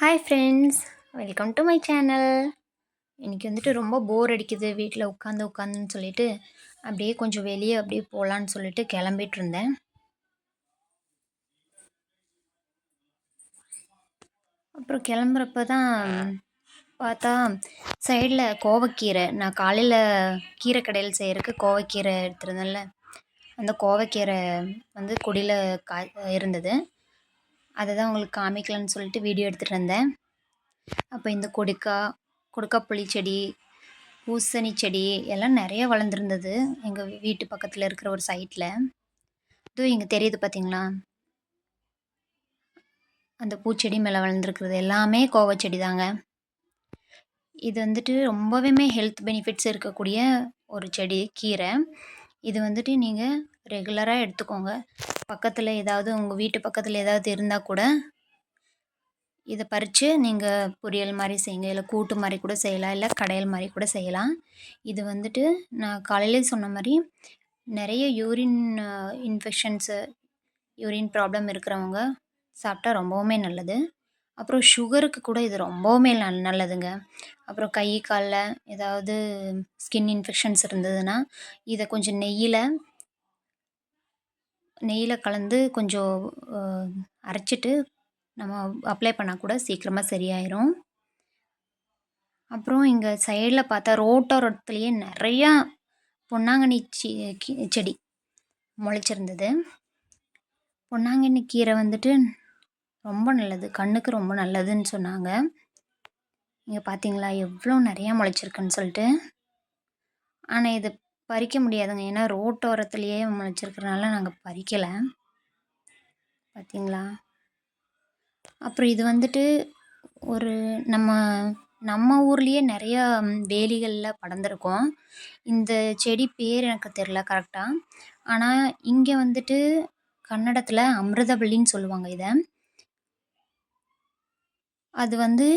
Hi friends, welcome to my channel. இன்றைக்கி வந்துட்டு ரொம்ப போர் அடிக்குது வீட்டில் உட்காந்துன்னு சொல்லிட்டு அப்படியே கொஞ்சம் வெளியே அப்படியே போகலான்னு சொல்லிட்டு கிளம்பிட்டு இருந்தேன். அப்புறம் கிளம்புறப்ப தான் பார்த்தா சைடில் கோவக்கீரை, நான் காலையில் கீரை கடையில் செய்கிறதுக்கு கோவக்கீரை எடுத்துருந்தேன்ல, அந்த கோவக்கீரை வந்து கொடியில் இருந்தது. அதை தான் உங்களுக்கு காமிக்கலான்னு சொல்லிட்டு வீடியோ எடுத்துகிட்டு இருந்தேன். அப்போ இந்த கொடுக்காப்புளி செடி, பூசணி செடி எல்லாம் நிறைய வளர்ந்துருந்தது எங்கள் வீட்டு பக்கத்தில் இருக்கிற ஒரு சைட்டில். இதுவும் இங்கே தெரியுது பார்த்தீங்களா, அந்த பூச்செடி மேலே வளர்ந்துருக்கிறது எல்லாமே கோவச்செடி தாங்க. இது வந்துட்டு ரொம்பவே ஹெல்த் பெனிஃபிட்ஸ் இருக்கக்கூடிய ஒரு செடி கீரை. இது வந்துட்டு நீங்கள் ரெகுலராக எடுத்துக்கோங்க. பக்கத்தில் ஏதாவது உங்கள் வீட்டு பக்கத்தில் ஏதாவது இருந்தால் கூட இதை பறித்து நீங்கள் பொரியல் மாதிரி செய்யுங்க, இல்லை கூட்டு மாதிரி கூட செய்யலாம், இல்லை கடையல் மாதிரி கூட செய்யலாம். இது வந்துட்டு நான் காலையிலே சொன்ன மாதிரி நிறைய யூரின் இன்ஃபெக்ஷன்ஸு, யூரின் ப்ராப்ளம் இருக்கிறவங்க சாப்பிட்டா ரொம்பவுமே நல்லது. அப்புறம் சுகருக்கு கூட இது ரொம்பவுமே நல்லதுங்க. அப்புறம் கை காலில் ஏதாவது ஸ்கின் இன்ஃபெக்ஷன்ஸ் இருந்ததுன்னா இதை கொஞ்சம் நெய்யில் கலந்து கொஞ்சம் அரைச்சிட்டு நம்ம அப்ளை பண்ணால் கூட சீக்கிரமாக சரியாயிரும். அப்புறம் இங்கே சைடில் பார்த்தா ரோட்டோரத்துலேயே நிறையா பொன்னாங்கண்ணி செடி முளைச்சிருந்தது. பொன்னாங்கண்ணி கீரை வந்துட்டு ரொம்ப நல்லது, கண்ணுக்கு ரொம்ப நல்லதுன்னு சொன்னாங்க. இங்கே பார்த்தீங்களா எவ்வளோ நிறையா முளைச்சிருக்குன்னு சொல்லிட்டு. ஆனால் இது பறிக்க முடியாதுங்க, ஏன்னா ரோட்டோரத்துலேயே முளைச்சிருக்கிறனால நாங்கள் பறிக்கலை. பார்த்தீங்களா. அப்புறம் இது வந்துட்டு ஒரு நம்ம ஊர்லேயே நிறையா வேலிகளில் படர்ந்துருக்கும். இந்த செடி பேர் எனக்கு தெரில கரெக்டாக, ஆனால் இங்கே வந்துட்டு கன்னடத்தில் அமிர்தவள்ளின்னு சொல்லுவாங்க இதை. அது வந்து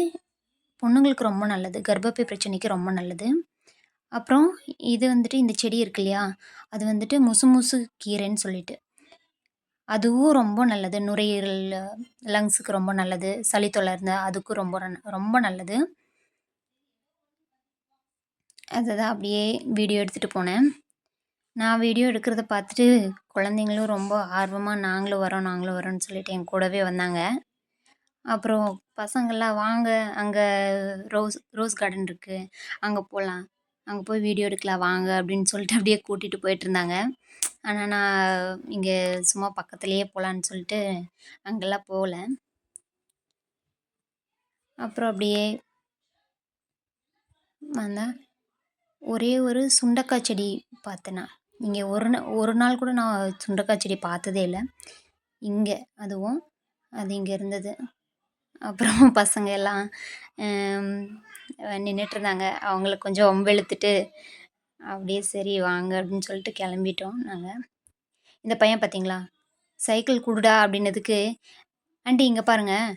பொண்ணுங்களுக்கு ரொம்ப நல்லது, கர்ப்பப்பை பிரச்சனைக்கு ரொம்ப நல்லது. அப்புறம் இது வந்துட்டு இந்த செடி இருக்கு இல்லையா, அது வந்துட்டு முசு கீரைன்னு சொல்லிட்டு அதுவும் ரொம்ப நல்லது. நுரையீரல், லங்ஸுக்கு ரொம்ப நல்லது. சளி தொல்லை இருந்தால் அதுக்கும் ரொம்ப நல்லது. அதை தான் அப்படியே வீடியோ எடுத்துகிட்டு போனேன். நான் வீடியோ எடுக்கிறத பார்த்துட்டு குழந்தைங்களும் ரொம்ப ஆர்வமாக நாங்களும் வரோன்னு சொல்லிட்டு என் கூடவே வந்தாங்க. அப்புறம் பசங்கள்லாம் வாங்க, அங்கே ரோஸ் கார்டன் இருக்குது, அங்கே போகலாம், அங்கே போய் வீடியோ எடுக்கலாம் வாங்க அப்படின்னு சொல்லிட்டு அப்படியே கூட்டிகிட்டு போயிட்டுருந்தாங்க. ஆனால் நான் இங்கே சும்மா பக்கத்துலேயே போகலான்னு சொல்லிட்டு அங்கெல்லாம் போகல. அப்புறம் அப்படியே வந்தேன். ஒரே ஒரு சுண்டக்காய் செடி பார்த்தேன் நான். இங்கே ஒரு நாள் கூட நான் சுண்டக்காய் செடி பார்த்ததே இல்லை இங்கே. அது இங்கே இருந்தது. அப்புறம் பசங்க எல்லாம் நின்றுட்டுருந்தாங்க, அவங்களுக்கு கொஞ்சம் வம்பிழுத்துட்டு அப்படியே சரி வாங்க அப்படின்னு சொல்லிட்டு கிளம்பிட்டோம் நாங்கள். இந்த பையன் பார்த்தீங்களா, சைக்கிள் கொடுடா அப்படின்னதுக்கு, ஆண்டி இங்கே பாருங்கள்,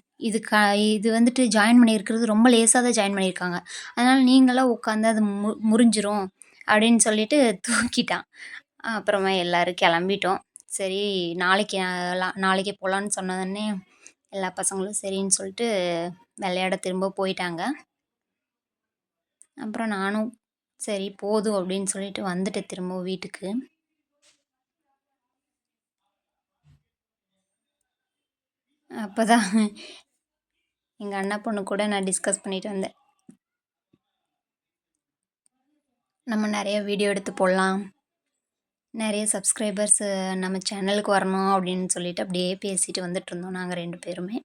இது வந்துட்டு ஜாயின் பண்ணியிருக்கிறது ரொம்ப லேசாக தான் ஜாயின் பண்ணியிருக்காங்க, அதனால் நீங்களாம் உட்காந்து அது முறிஞ்சிரும் அப்படின்னு சொல்லிட்டு தூக்கிட்டான். அப்புறமா எல்லோரும் கிளம்பிட்டோம். சரி நாளைக்கு போகலான்னு சொன்னதுன்னே எல்லா பசங்களும் சரின்னு சொல்லிட்டு விளையாட திரும்ப போயிட்டாங்க. அப்புறம் நானும் சரி போதும் அப்படின்னு சொல்லிட்டு வந்துட்டேன் திரும்ப வீட்டுக்கு. அப்போ தான் எங்கள் அண்ணா பொண்ணு கூட நான் டிஸ்கஸ் பண்ணிட்டு வந்தேன், நம்ம நிறைய வீடியோ எடுத்து போடலாம், நிறைய சப்ஸ்கிரைபர்ஸ் நம்ம சேனலுக்கு வரணும் அப்படின்னு சொல்லிட்டு அப்படியே பேசிட்டு வந்துட்டு இருந்தோம் நாங்கள் 2 பேருமே.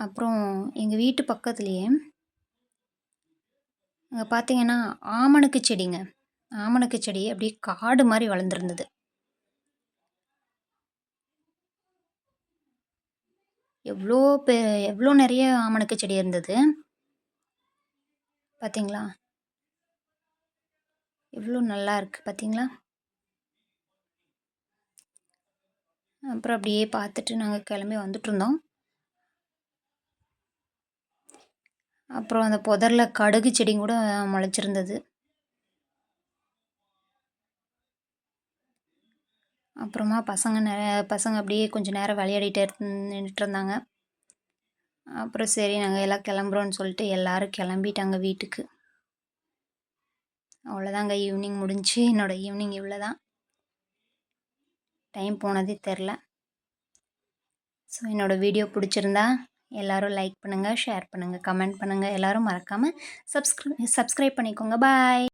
அப்புறம் எங்கள் வீட்டு பக்கத்துலேயே அங்கே பார்த்தீங்கன்னா ஆமணக்கு செடி அப்படியே காடு மாதிரி வளர்ந்துருந்தது. எவ்வளோ நிறைய ஆமணக்கு செடி இருந்தது பார்த்தீங்களா, எவ்வளோ நல்லா இருக்குது பார்த்தீங்களா. அப்புறம் அப்படியே பார்த்துட்டு நாங்கள் கிளம்பி வந்துட்டுருந்தோம். அப்புறம் அந்த புதரில் கடுகு செடி கூட முளைச்சிருந்தது. அப்புறமா பசங்க அப்படியே கொஞ்சம் நேரம் விளையாடிட்டே நின்றுட்டுருந்தாங்க. அப்புறம் சரி நாங்கள் எல்லாம் கிளம்புறோன்னு சொல்லிட்டு எல்லோரும் கிளம்பிட்டாங்க வீட்டுக்கு. அவ்வளோதாங்க, ஈவினிங் முடிஞ்சுச்சு. என்னோடய ஈவினிங் இவ்வளோ தான். டைம் போனதே தெரில. ஸோ என்னோடய வீடியோ பிடிச்சிருந்தா எல்லோரும் லைக் பண்ணுங்கள், ஷேர் பண்ணுங்கள், கமெண்ட் பண்ணுங்கள். எல்லோரும் மறக்காமல் சப்ஸ்கிரைப் பண்ணிக்கோங்க. பாய்.